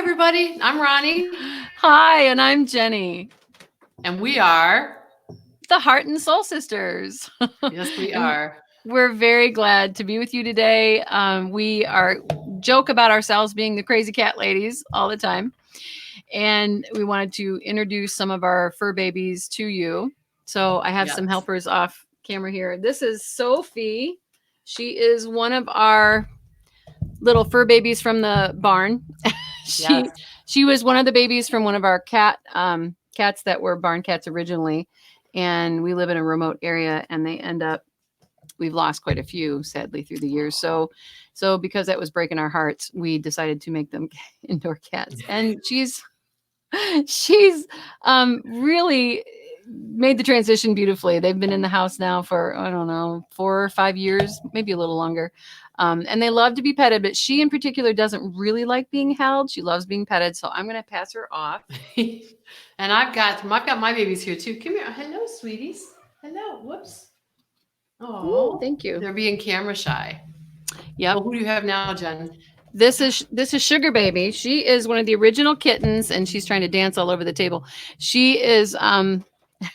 everybody. I'm Ronnie. Hi, and I'm Jenny. And we are the Heart and Soul Sisters. Yes, we are. We're very glad to be with you today. We joke about ourselves being the crazy cat ladies all the time. And we wanted to introduce some of our fur babies to you. So I have some helpers off camera here. This is Sophie. She is one of our little fur babies from the barn. She was one of the babies from one of our cats that were barn cats originally. And we live in a remote area, and we've lost quite a few, sadly, through the years. So because that was breaking our hearts, we decided to make them indoor cats. And she's really made the transition beautifully. They've been in the house now for, I don't know, 4 or 5 years, maybe a little longer. And they love to be petted, but she in particular doesn't really like being held. She loves being petted. So I'm going to pass her off. And I've got my babies here too. Come here. Hello, sweeties. Hello. Whoops. Oh, thank you. They're being camera shy. Yeah. Well, who do you have now, Jen? This is Sugar Baby. She is one of the original kittens, and she's trying to dance all over the table. She is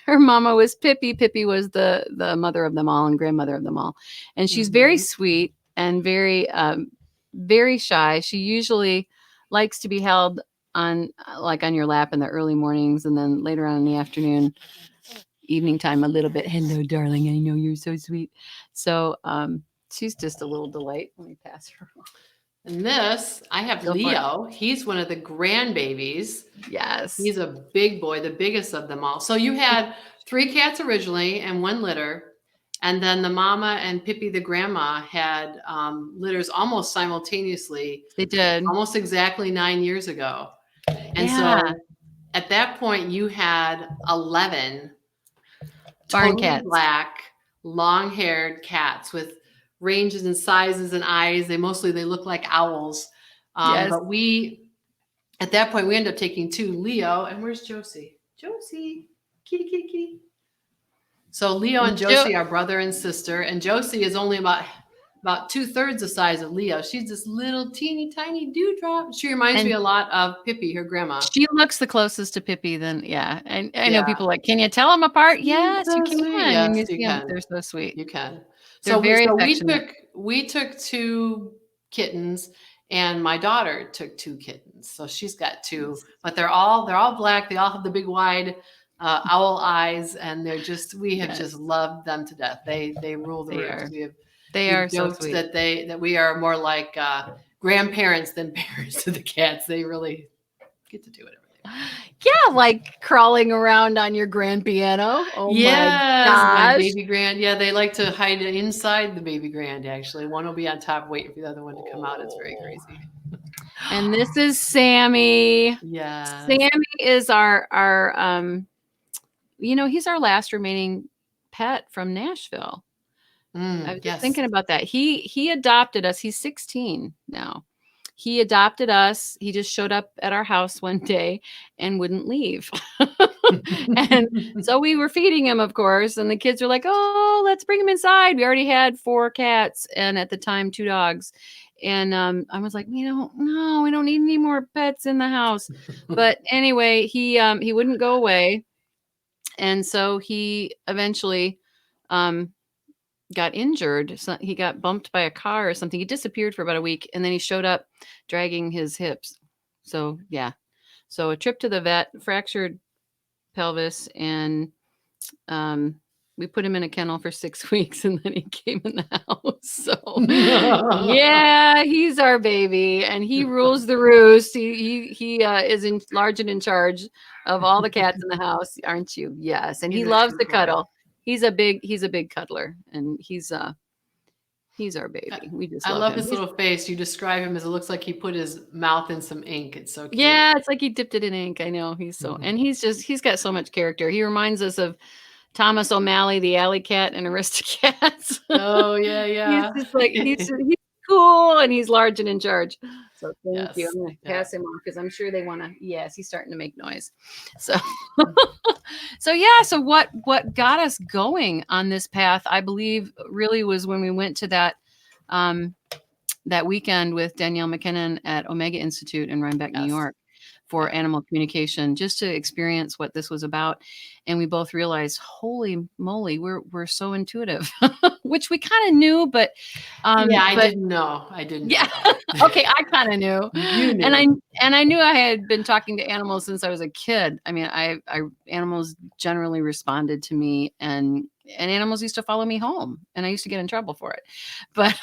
her mama was Pippi. Pippi was the mother of them all and grandmother of them all. And she's very sweet and very very shy. She usually likes to be held on your lap in the early mornings, and then later on in the afternoon, evening time a little bit. Hello, darling. I know you're so sweet. So she's just a little delight. Let me pass her off. And this, I have Leo. He's one of the grandbabies. Yes. He's a big boy, the biggest of them all. So you had 3 cats originally and 1 litter. And then the mama and Pippi, the grandma, had litters almost simultaneously. They did. Almost exactly 9 years ago. And so at that point, you had 11 barn cats, black, long-haired cats with ranges and sizes and eyes. They look like owls. But at that point, we ended up taking 2. Leo, and where's Josie? Josie, kitty, kitty, kitty. So Leo and Josie are brother and sister, and Josie is only about 2/3 the size of Leo. She's this little teeny tiny dewdrop. She reminds me a lot of Pippi, her grandma. She looks the closest to Pippi than, and I know people like, can you tell them apart? Yes, you can. Yes, you can. They're so sweet. You can. They're very affectionate. We took 2 kittens, and my daughter took 2 kittens. So she's got 2, but they're all black. They all have the big wide owl eyes, and we have just loved them to death. They rule the roost. They are so sweet. That we are more like grandparents than parents to the cats. They really get to do it. Yeah, like crawling around on your grand piano. Oh my gosh. My baby grand. Yeah, they like to hide inside the baby grand, actually. One will be on top waiting for the other one to come out. It's very crazy. And this is Sammy. Yeah. Sammy is our he's our last remaining pet from Nashville. I was just thinking about that. He adopted us. He's 16 now. He adopted us. He just showed up at our house one day and wouldn't leave. And so we were feeding him, of course. And the kids were like, oh, let's bring him inside. We already had 4 cats and at the time 2 dogs. And I was like, we don't need any more pets in the house. But anyway, he wouldn't go away. And so he eventually got injured. So he got bumped by a car or something. He disappeared for about a week, and then he showed up dragging his hips. So a trip to the vet, fractured pelvis, and we put him in a kennel for 6 weeks, and then he came in the house. So he's our baby, and he rules the roost. He is large and in charge of all the cats in the house, aren't you? Yes, and he loves to cuddle. He's a big cuddler, and he's our baby. We just love his little face. You describe him as it looks like he put his mouth in some ink. It's so cute. Yeah, it's like he dipped it in ink. I know. He's so and he's got so much character. He reminds us of Thomas O'Malley, the alley cat, and Aristocats. Oh yeah. He's just like he's cool, and he's large and in charge. So thank you. I'm going to pass him off because I'm sure they want to. Yes, he's starting to make noise. So, So what got us going on this path, I believe, really was when we went to that that weekend with Danielle McKinnon at Omega Institute in Rhinebeck, New Yes. York, for Yeah. animal communication, just to experience what this was about. And we both realized, holy moly, we're so intuitive, which we kind of knew, but Yeah, I but didn't know. I didn't yeah, know that. okay, I kind of knew, You and knew. I knew I had been talking to animals since I was a kid. I mean, I animals generally responded to me, and animals used to follow me home, and I used to get in trouble for it, but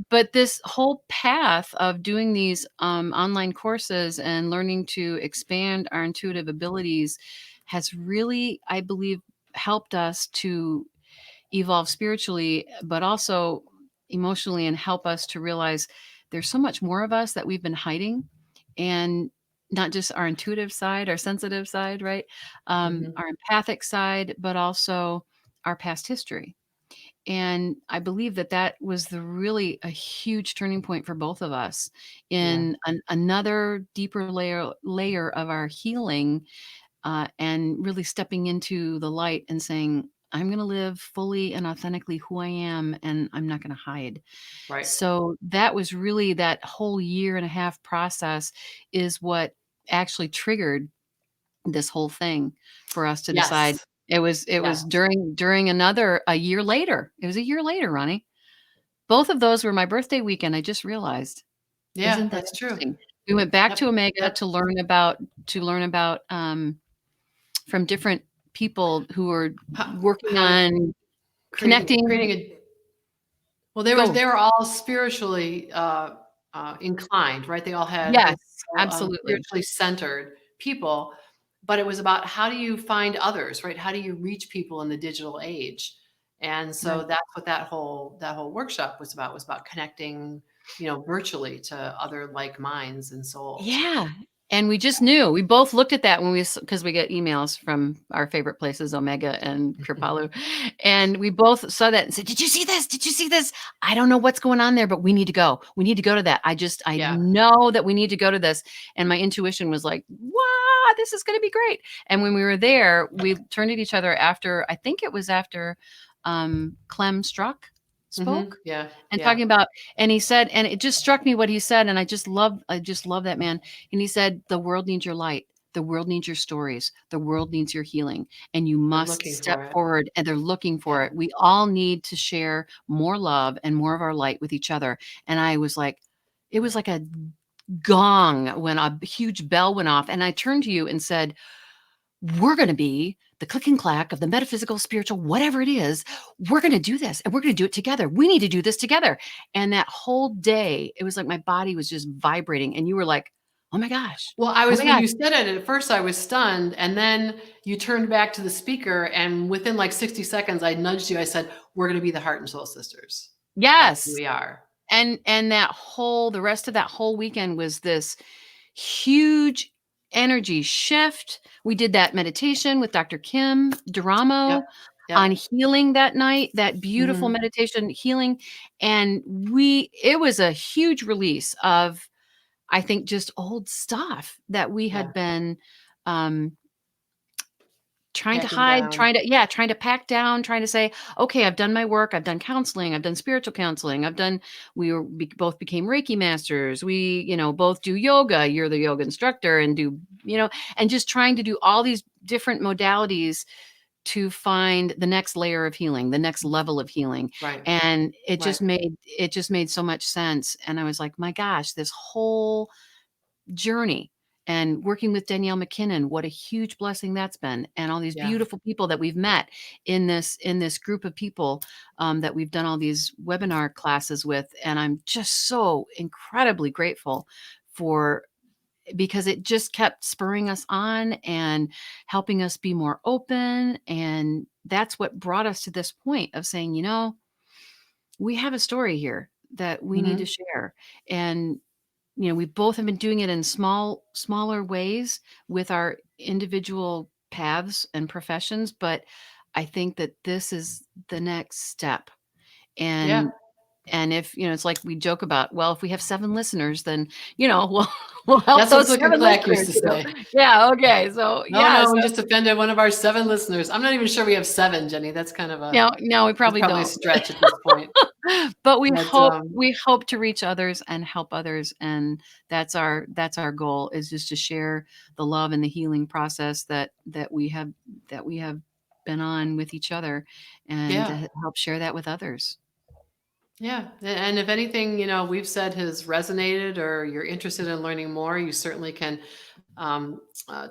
but this whole path of doing these online courses and learning to expand our intuitive abilities has really, I believe, helped us to evolve spiritually, but also emotionally, and help us to realize there's so much more of us that we've been hiding, and not just our intuitive side, our sensitive side, right? Mhm. Our empathic side, but also our past history. And I believe that that was the really a huge turning point for both of us Yeah. in another deeper layer of our healing, and really stepping into the light and saying, I'm going to live fully and authentically who I am, and I'm not going to hide. Right. So that was really that whole year and a half process is what actually triggered this whole thing for us to decide. Yes. It was Yes. during another a year later. It was a year later, Ronnie. Both of those were my birthday weekend, I just realized. Yeah, Isn't that that's true. interesting? We went back Yep. to Omega Yep. to learn about, from different people who are working How to on creating connecting. a well, they were Go. they were all spiritually, inclined, right? They Yes, were all, absolutely. spiritually centered people, but it was about how do you find others, right? How do you reach people in the digital age? And so Right. that's what that whole workshop was about connecting, virtually to other like minds and souls. Yeah, and we just knew. We both looked at that when because we get emails from our favorite places, Omega and Kripalu, and we both saw that and said, "Did you see this? Did you see this? I don't know what's going on there, but we need to go. We need to go to that. I Yeah. know that we need to go to this." And my intuition was like, "Wow, this is gonna be great." And when we were there, we turned at each other after, I think it was after, Clem Struck spoke Yeah. and Yeah. talking about, and he said, and it just struck me what he said, and I just love that man. And he said, the world needs your light. The world needs your stories. The world needs your healing. And you They're must looking step for it. forward, and they're looking for Yeah. it. We all need to share more love and more of our light with each other. And I was like, it was like a gong when a huge bell went off. And I turned to you and said, we're going to be the click and clack of the metaphysical, spiritual, whatever it is. We're going to do this, and we're going to do it together. We need to do this together. And that whole day, it was like my body was just vibrating. And you were like, oh my gosh. Well, Oh my when gosh. you said it at first, I was stunned. And then you turned back to the speaker, and within like 60 seconds, I nudged you. I said, we're going to be the Heart and Soul Sisters. That's who Yes. we are. And the rest of that whole weekend was this huge energy shift. We did that meditation with Dr. Kim Yep. Duramo on Yep. healing that night, that beautiful Hmm. meditation healing. And it was a huge release of, I think, just old stuff that we Yeah. had been, um, trying to Packing hide, down. trying to pack down, trying to say, okay, I've done my work. I've done counseling. I've done spiritual counseling. Both became Reiki masters. We, both do yoga. You're the yoga instructor, and and just trying to do all these different modalities to find the next layer of healing, the next level of healing. Right. And Right. it just made so much sense. And I was like, my gosh, this whole journey, and working with Danielle McKinnon, what a huge blessing that's been, and all these Yeah. beautiful people that we've met in this group of people, that we've done all these webinar classes with. And I'm just so incredibly grateful for, because it just kept spurring us on and helping us be more open. And that's what brought us to this point of saying, we have a story here that we need to Hmm. share. And we both have been doing it in smaller ways with our individual paths and professions, but I think that this is the next step. Yeah. And And if, it's like we joke about, well, if we have 7 listeners, then, we'll help That's those what 7 Clark used listeners. to say. Yeah. Okay. So No, we just offended one of our 7 listeners. I'm not even sure we have 7, Jenny. That's kind of no, we probably don't. A stretch at this point. But we hope to reach others and help others, and that's our goal, is just to share the love and the healing process that we have been on with each other, and to help share that with others. Yeah. And if anything, we've said has resonated, or you're interested in learning more, you certainly can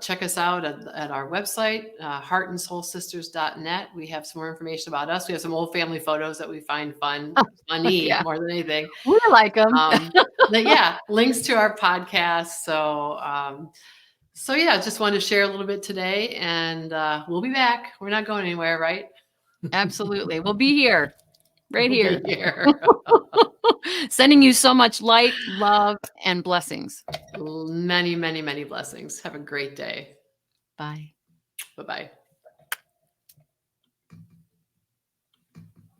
check us out at our website, heartandsoulsisters.net. We have some more information about us. We have some old family photos that we find funny Yeah. more than anything. We like them. Links to our podcast. So yeah, just wanted to share a little bit today, and we'll be back. We're not going anywhere, right? Absolutely. We'll be here. Right here. Sending you so much light, love, and blessings. Many, many, many blessings. Have a great day. Bye. Bye-bye.